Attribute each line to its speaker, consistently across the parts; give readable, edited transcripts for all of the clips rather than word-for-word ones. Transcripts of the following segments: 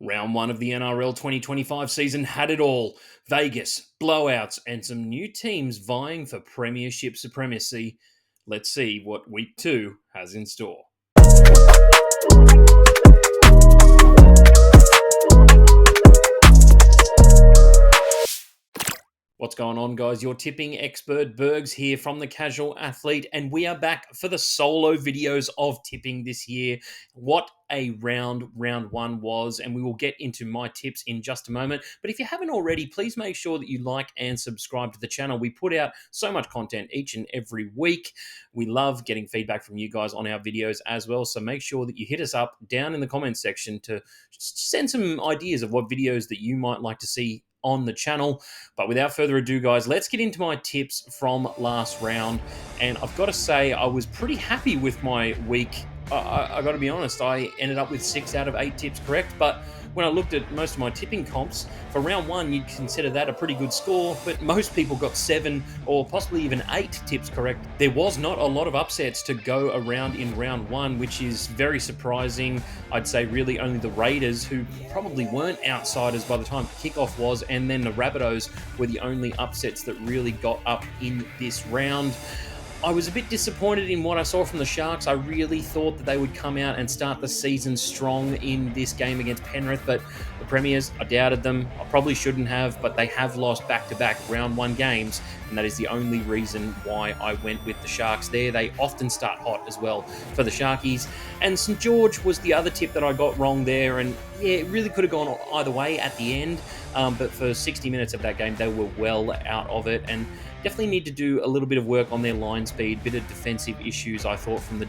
Speaker 1: Round one of the NRL 2025 season had it all. Vegas, blowouts, and some new teams vying for premiership supremacy. Let's see what week two has in store. What's going on, guys? Your tipping expert Bergs here from The Casual Athlete, and we are back for the solo videos of tipping this year. What a round one was, and we will get into my tips in just a moment. But if you haven't already, please make sure that you like and subscribe to the channel. We put out so much content each and every week. We love getting feedback from you guys on our videos as well, so make sure that you hit us up down in the comments section to send some ideas of what videos that you might like to see on the channel. But without further ado, guys, let's get into my tips from last round. And I've got to say, I was pretty happy with my week. I got to be honest, I ended up with 6 out of 8 tips correct, but when I looked at most of my tipping comps, for round one, you'd consider that a pretty good score, but most people got 7 or possibly even 8 tips correct. There was not a lot of upsets to go around in round one, which is very surprising. I'd say really only the Raiders, who probably weren't outsiders by the time kickoff was, and then the Rabbitohs were the only upsets that really got up in this round. I was a bit disappointed in what I saw from the Sharks. I really thought that they would come out and start the season strong in this game against Penrith, but the Premiers, I doubted them. I probably shouldn't have, but they have lost back-to-back round one games, and that is the only reason why I went with the Sharks there. They often start hot as well for the Sharkies. And St. George was the other tip that I got wrong there, and yeah, it really could have gone either way at the end, but for 60 minutes of that game, they were well out of it, and definitely need to do a little bit of work on their line speed, bit of defensive issues, I thought, from the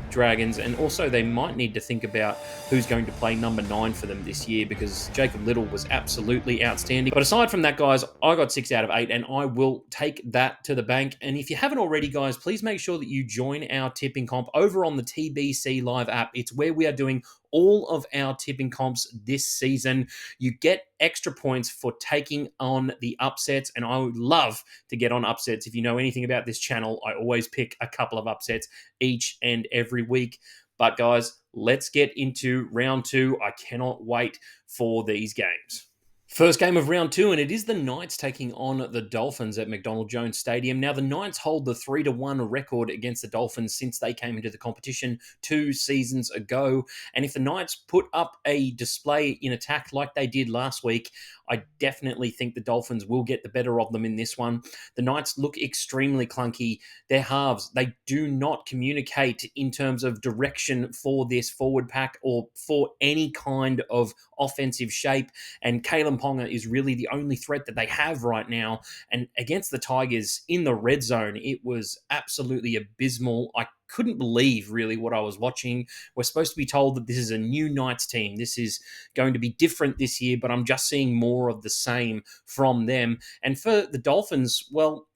Speaker 1: Dragons, and also they might need to think about who's going to play number 9 for them this year, because Jacob Little was absolutely outstanding. But aside from that, guys, I got 6 out of 8, and I will take that to the bank. And if you haven't already, guys, please make sure that you join our tipping comp over on the TBC Live app. It's where we are doing all of our tipping comps this season. You get extra points for taking on the upsets, and I would love to get on upsets. If you know anything about this channel, I always pick a couple of upsets each and every week. But guys, let's get into round two. I cannot wait for these games. First game of round two, and it is the Knights taking on the Dolphins at McDonald Jones Stadium. Now, the Knights hold the 3-1 record against the Dolphins since they came into the competition 2 seasons ago. And if the Knights put up a display in attack like they did last week, I definitely think the Dolphins will get the better of them in this one. The Knights look extremely clunky. Their halves, they do not communicate in terms of direction for this forward pack or for any kind of offensive shape. And Kalen Ponga is really the only threat that they have right now. And against the Tigers in the red zone, it was absolutely abysmal. I couldn't believe really what I was watching. We're supposed to be told that this is a new Knights team. This is going to be different this year, but I'm just seeing more of the same from them. And for the Dolphins, well,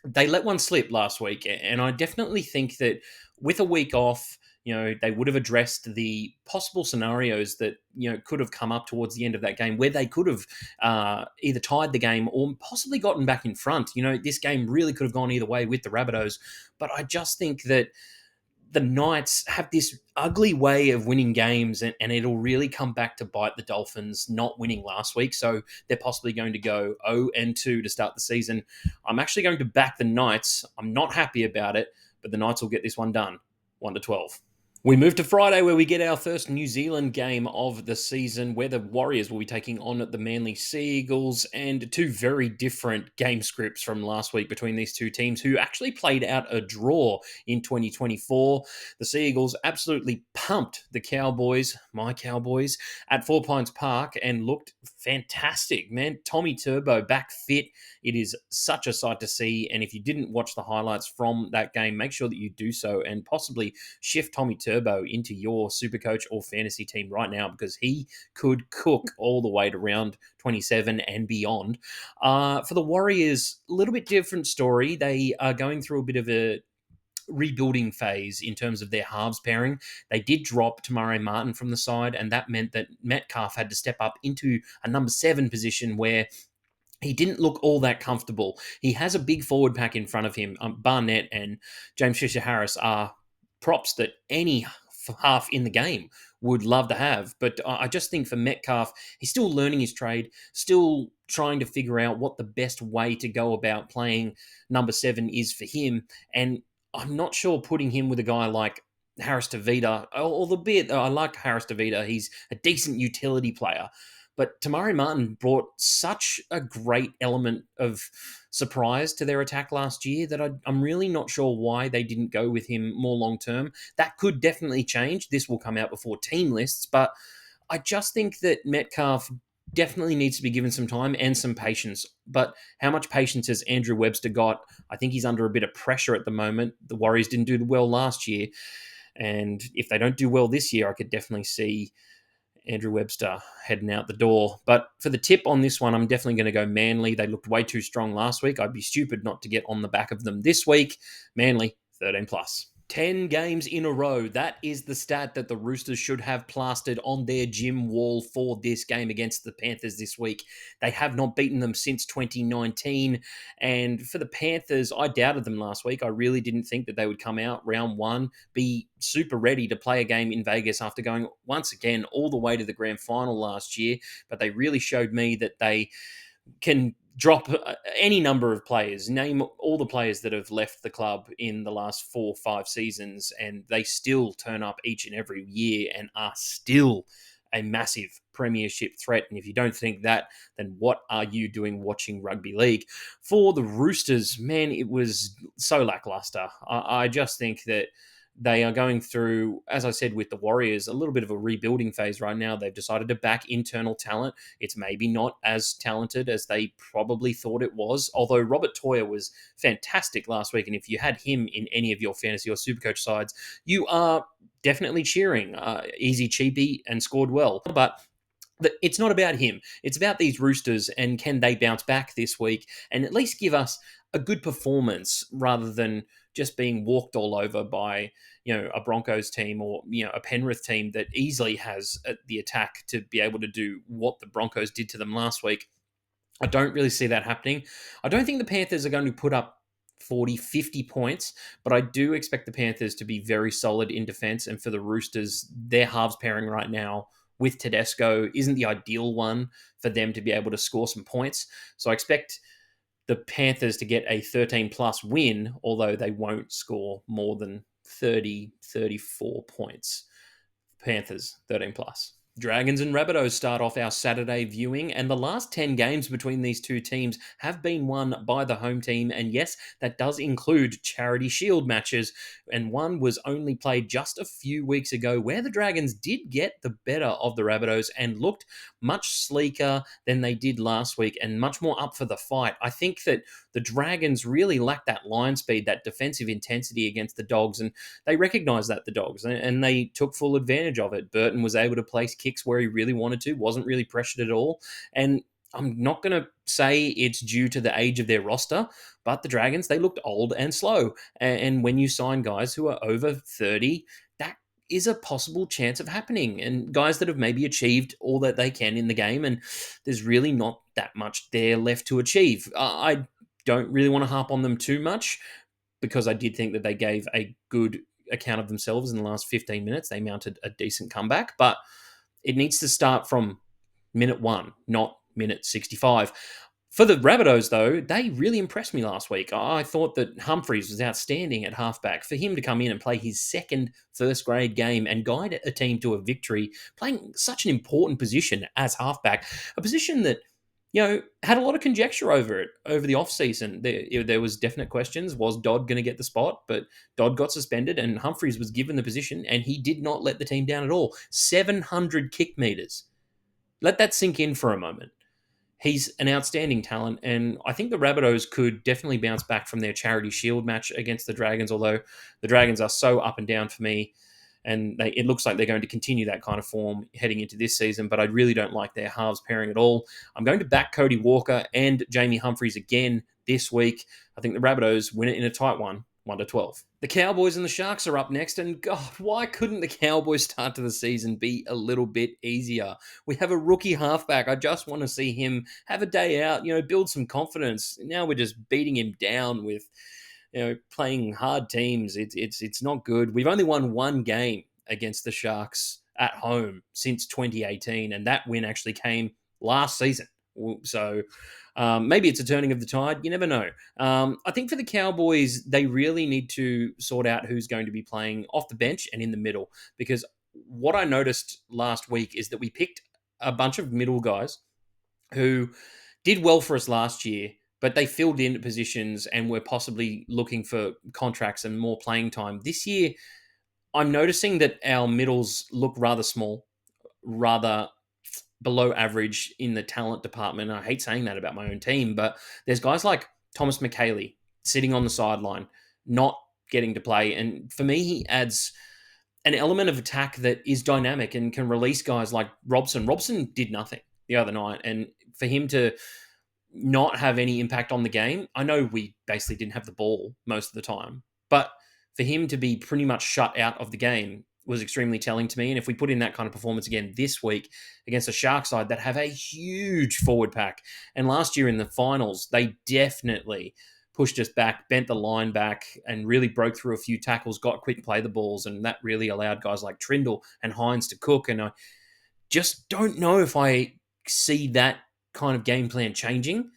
Speaker 1: they let one slip last week, and I definitely think that with a week off, they would have addressed the possible scenarios that, could have come up towards the end of that game where they could have either tied the game or possibly gotten back in front. This game really could have gone either way with the Rabbitohs, but I just think that the Knights have this ugly way of winning games, and it'll really come back to bite the Dolphins not winning last week. So they're possibly going to go 0-2 to start the season. I'm actually going to back the Knights. I'm not happy about it, but the Knights will get this one done, 1-12. We move to Friday, where we get our first New Zealand game of the season, where the Warriors will be taking on the Manly Sea Eagles, and 2 very different game scripts from last week between these 2 teams, who actually played out a draw in 2024. The Sea Eagles absolutely pumped the Cowboys, my Cowboys, at 4 Pines Park and looked fantastic, man. Tommy Turbo back fit. It is such a sight to see, and if you didn't watch the highlights from that game, make sure that you do so and possibly shift Tommy Turbo into your Supercoach or fantasy team right now, because he could cook all the way to round 27 and beyond. For the Warriors, a little bit different story. They are going through a bit of a rebuilding phase in terms of their halves pairing. They did drop Tamare Martin from the side, and that meant that Metcalf had to step up into a number 7 position where he didn't look all that comfortable. He has a big forward pack in front of him. Barnett and James Fisher-Harris are props that any half in the game would love to have. But I just think for Metcalf, he's still learning his trade, still trying to figure out what the best way to go about playing number 7 is for him. And I'm not sure putting him with a guy like Harris Tavita, albeit I like Harris Tavita. He's a decent utility player. But Tamari Martin brought such a great element of surprise to their attack last year that I'm really not sure why they didn't go with him more long term. That could definitely change. This will come out before team lists, but I just think that Metcalf definitely needs to be given some time and some patience. But how much patience has Andrew Webster got? I think he's under a bit of pressure at the moment. The Warriors didn't do well last year. And if they don't do well this year, I could definitely see Andrew Webster heading out the door. But for the tip on this one, I'm definitely going to go Manly. They looked way too strong last week. I'd be stupid not to get on the back of them this week. Manly, 13 plus. 10 games in a row. That is the stat that the Roosters should have plastered on their gym wall for this game against the Panthers this week. They have not beaten them since 2019. And for the Panthers, I doubted them last week. I really didn't think that they would come out round one, be super ready to play a game in Vegas after going once again all the way to the grand final last year. But they really showed me that they can drop any number of players, name all the players that have left the club in the last 4 or 5 seasons, and they still turn up each and every year and are still a massive premiership threat. And if you don't think that, then what are you doing watching rugby league? For the Roosters, man, it was so lackluster. I just think that they are going through, as I said, with the Warriors, a little bit of a rebuilding phase right now. They've decided to back internal talent. It's maybe not as talented as they probably thought it was, although Robert Toyer was fantastic last week. And if you had him in any of your fantasy or supercoach sides, you are definitely cheering. Easy, cheapy, and scored well. But it's not about him. It's about these Roosters and can they bounce back this week and at least give us a good performance rather than just being walked all over by, a Broncos team or, a Penrith team that easily has the attack to be able to do what the Broncos did to them last week. I don't really see that happening. I don't think the Panthers are going to put up 40, 50 points, but I do expect the Panthers to be very solid in defense. And for the Roosters, their halves pairing right now with Tedesco isn't the ideal one for them to be able to score some points. So I expect the Panthers to get a 13 plus win, although they won't score more than 30, 34 points. Panthers, 13 plus. Dragons and Rabbitohs start off our Saturday viewing, and the last 10 games between these two teams have been won by the home team, and yes, that does include Charity Shield matches, and one was only played just a few weeks ago where the Dragons did get the better of the Rabbitohs and looked much sleeker than they did last week and much more up for the fight. I think that the Dragons really lacked that line speed, that defensive intensity against the Dogs, and they recognised that, the Dogs, and they took full advantage of it. Burton was able to place kicks where he really wanted to, wasn't really pressured at all. And I'm not going to say it's due to the age of their roster, but the Dragons, they looked old and slow. And when you sign guys who are over 30, that is a possible chance of happening. And guys that have maybe achieved all that they can in the game, and there's really not that much there left to achieve. I don't really want to harp on them too much because I did think that they gave a good account of themselves in the last 15 minutes. They mounted a decent comeback, but it needs to start from minute 1, not minute 65. For the Rabbitohs, though, they really impressed me last week. I thought that Humphries was outstanding at halfback. For him to come in and play his second first-grade game and guide a team to a victory, playing such an important position as halfback, a position that had a lot of conjecture over it over the off-season. There was definite questions. Was Dodd going to get the spot? But Dodd got suspended and Humphries was given the position and he did not let the team down at all. 700 kick meters. Let that sink in for a moment. He's an outstanding talent, and I think the Rabbitohs could definitely bounce back from their Charity Shield match against the Dragons, although the Dragons are so up and down for me, and it looks like they're going to continue that kind of form heading into this season, but I really don't like their halves pairing at all. I'm going to back Cody Walker and Jamie Humphries again this week. I think the Rabbitohs win it in a tight one, 1-12. The Cowboys and the Sharks are up next, and God, why couldn't the Cowboys start to the season be a little bit easier? We have a rookie halfback. I just want to see him have a day out, build some confidence. Now we're just beating him down with playing hard teams. It's not good. We've only won one game against the Sharks at home since 2018, and that win actually came last season. So maybe it's a turning of the tide. You never know. I think for the Cowboys, they really need to sort out who's going to be playing off the bench and in the middle, because what I noticed last week is that we picked a bunch of middle guys who did well for us last year, but they filled in positions and were possibly looking for contracts and more playing time. This year, I'm noticing that our middles look rather small, rather below average in the talent department. I hate saying that about my own team, but there's guys like Thomas McKaylee sitting on the sideline, not getting to play. And for me, he adds an element of attack that is dynamic and can release guys like Robson. Robson did nothing the other night. And for him to not have any impact on the game, I know we basically didn't have the ball most of the time, but for him to be pretty much shut out of the game was extremely telling to me. And if we put in that kind of performance again this week against a Shark side that have a huge forward pack, and last year in the finals, they definitely pushed us back, bent the line back, and really broke through a few tackles, got quick play the balls, and that really allowed guys like Trindle and Hines to cook. And I just don't know if I see that kind of game plan changing.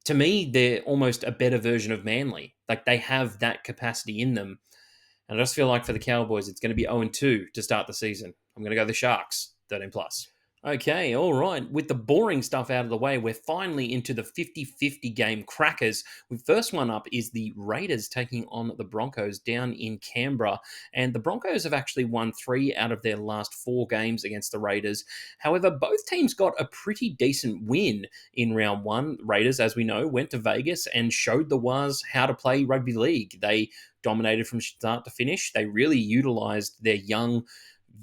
Speaker 1: To me, they're almost a better version of Manly. Like they have that capacity in them. And I just feel like for the Cowboys, it's going to be 0-2 to start the season. I'm going to go the Sharks, 13 plus. Okay, all right. With the boring stuff out of the way, we're finally into the 50-50 game crackers. The first one up is the Raiders taking on the Broncos down in Canberra. And the Broncos have actually won 3 out of their last 4 games against the Raiders. However, both teams got a pretty decent win in round 1. Raiders, as we know, went to Vegas and showed the Waz how to play rugby league. They dominated from start to finish. They really utilized their young,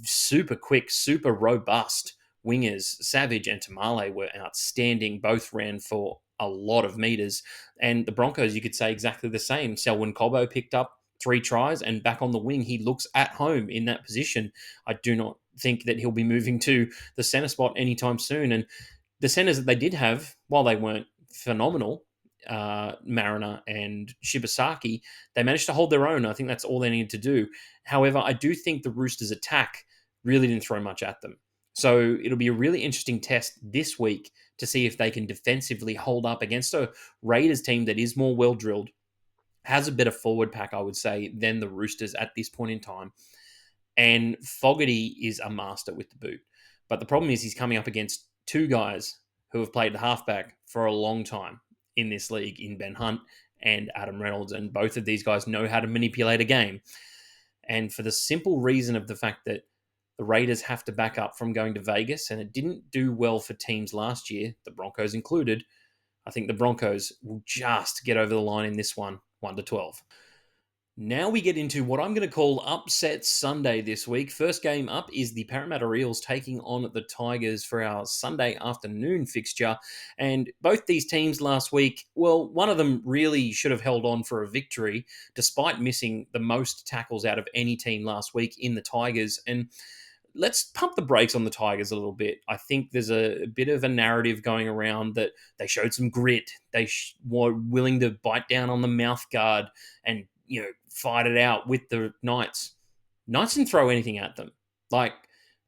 Speaker 1: super quick, super robust wingers. Savage and Tamale were outstanding. Both ran for a lot of meters. And the Broncos, you could say exactly the same. Selwyn Cobbo picked up 3 tries, and back on the wing, he looks at home in that position. I do not think that he'll be moving to the center spot anytime soon. And the centers that they did have, while they weren't phenomenal, Mariner and Shibasaki, they managed to hold their own. I think that's all they needed to do. However, I do think the Roosters' attack really didn't throw much at them. So it'll be a really interesting test this week to see if they can defensively hold up against a Raiders team that is more well-drilled, has a better forward pack, I would say, than the Roosters at this point in time. And Fogarty is a master with the boot. But the problem is he's coming up against 2 guys who have played halfback for a long time in this league, in Ben Hunt and Adam Reynolds. And both of these guys know how to manipulate a game. And for the simple reason of the fact that the Raiders have to back up from going to Vegas, and it didn't do well for teams last year, the Broncos included. I think the Broncos will just get over the line in this one, 1-12. Now we get into what I'm going to call Upset Sunday this week. First game up is the Parramatta Eels taking on the Tigers for our Sunday afternoon fixture. And both these teams last week, well, one of them really should have held on for a victory, despite missing the most tackles out of any team last week in the Tigers. And let's pump the brakes on the Tigers a little bit. I think there's a bit of a narrative going around that they showed some grit. They were willing to bite down on the mouth guard and fight it out with the Knights. Knights didn't throw anything at them. Like,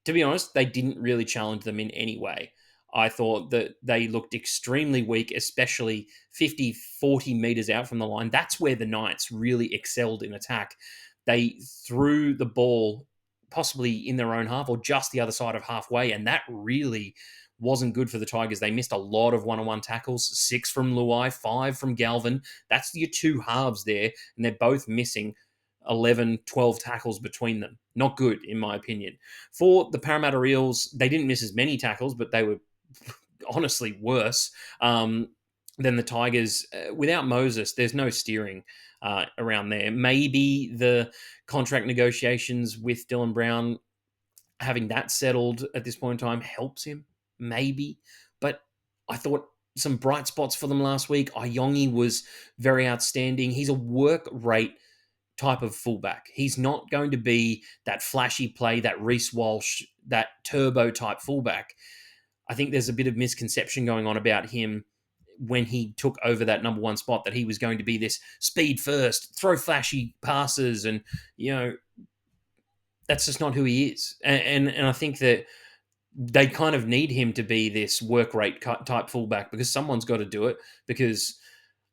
Speaker 1: to be honest, they didn't really challenge them in any way. I thought that they looked extremely weak, especially 50, 40 meters out from the line. That's where the Knights really excelled in attack. They threw the ball possibly in their own half or just the other side of halfway, and that really wasn't good for the Tigers. They missed a lot of one-on-one tackles, 6 from Luai, 5 from Galvin. That's your 2 halves there, and they're both missing 11, 12 tackles between them. Not good, in my opinion. For the Parramatta Eels, they didn't miss as many tackles, but they were honestly worse than the Tigers. Without Moses, there's no steering around there. Maybe the contract negotiations with Dylan Brown, having that settled at this point in time, helps him. Maybe. But I thought some bright spots for them last week. Ayongi was very outstanding. He's a work rate type of fullback. He's not going to be that flashy play, that Reece Walsh, that turbo type fullback. I think there's a bit of misconception going on about him when he took over that number 1 spot, that he was going to be this speed first, throw flashy passes and, that's just not who he is. And I think that they kind of need him to be this work rate type fullback because someone's got to do it. Because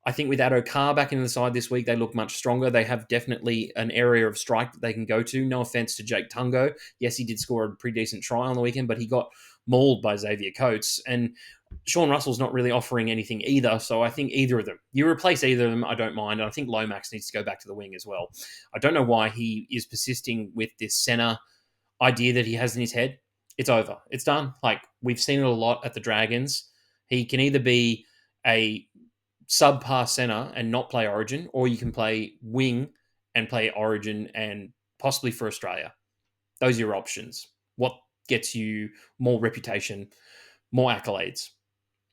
Speaker 1: I think with Addo Carr back in the side this week, they look much stronger. They have definitely an area of strike that they can go to. No offense to Jake Tungo. Yes, he did score a pretty decent try on the weekend, but he got mauled by Xavier Coates. And Sean Russell's not really offering anything either. So I think either of them, you replace either of them, I don't mind. And I think Lomax needs to go back to the wing as well. I don't know why he is persisting with this center idea that he has in his head. It's over. It's done. Like, we've seen it a lot at the Dragons. He can either be a subpar center and not play Origin, or you can play wing and play Origin and possibly for Australia. Those are your options. What gets you more reputation, more accolades?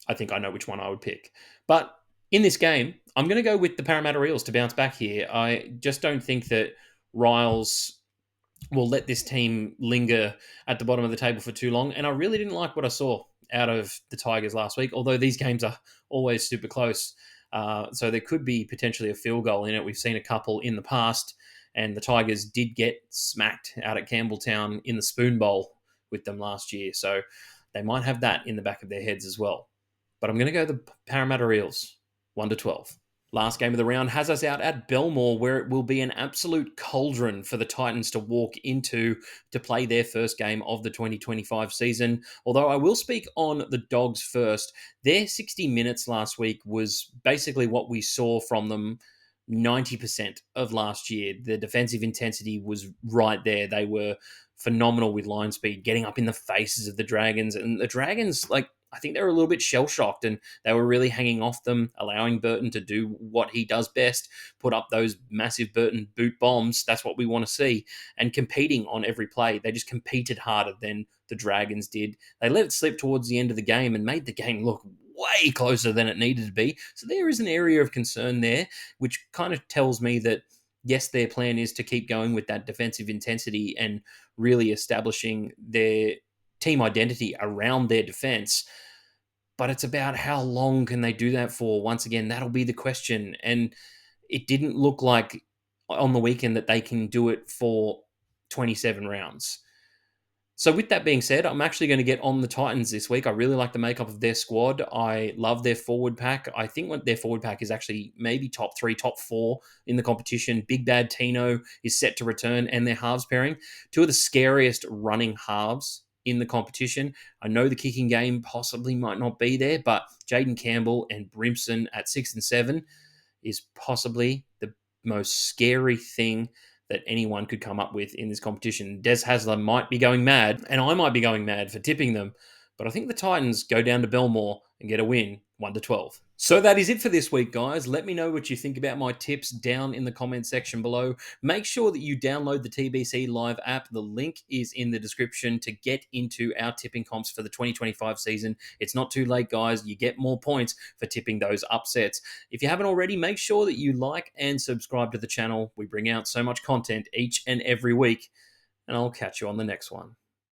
Speaker 1: I think I know which one I would pick. But in this game, I'm going to go with the Parramatta Eels to bounce back here. I just don't think that Riles will let this team linger at the bottom of the table for too long. And I really didn't like what I saw out of the Tigers last week, although these games are always super close. So there could be potentially a field goal in it. We've seen a couple in the past, and the Tigers did get smacked out at Campbelltown in the Spoon Bowl with them last year. So they might have that in the back of their heads as well. But I'm going to go the Parramatta Eels, 1-12. Last game of the round has us out at Belmore, where it will be an absolute cauldron for the Titans to walk into to play their first game of the 2025 season. Although I will speak on the Dogs first. Their 60 minutes last week was basically what we saw from them 90% of last year. The defensive intensity was right there. They were phenomenal with line speed, getting up in the faces of the Dragons. And the Dragons, I think they were a little bit shell-shocked, and they were really hanging off them, allowing Burton to do what he does best, put up those massive Burton boot bombs. That's what we want to see, and competing on every play. They just competed harder than the Dragons did. They let it slip towards the end of the game and made the game look way closer than it needed to be. So there is an area of concern there, which kind of tells me that, yes, their plan is to keep going with that defensive intensity and really establishing their team identity around their defense. But it's about how long can they do that for? Once again, that'll be the question. And it didn't look like on the weekend that they can do it for 27 rounds. So with that being said, I'm actually going to get on the Titans this week. I really like the makeup of their squad. I love their forward pack. I think what their forward pack is actually maybe top 3, top 4 in the competition. Big Bad Tino is set to return, and their halves pairing. 2 of the scariest running halves in the competition. I know the kicking game possibly might not be there, but Jaden Campbell and Brimson at 6 and 7 is possibly the most scary thing that anyone could come up with in this competition. Des Hasler might be going mad, and I might be going mad for tipping them, but I think the Titans go down to Belmore and get a win, 1-12. So that is it for this week, guys. Let me know what you think about my tips down in the comment section below. Make sure that you download the TBC Live app. The link is in the description to get into our tipping comps for the 2025 season. It's not too late, guys. You get more points for tipping those upsets. If you haven't already, make sure that you like and subscribe to the channel. We bring out so much content each and every week, and I'll catch you on the next one.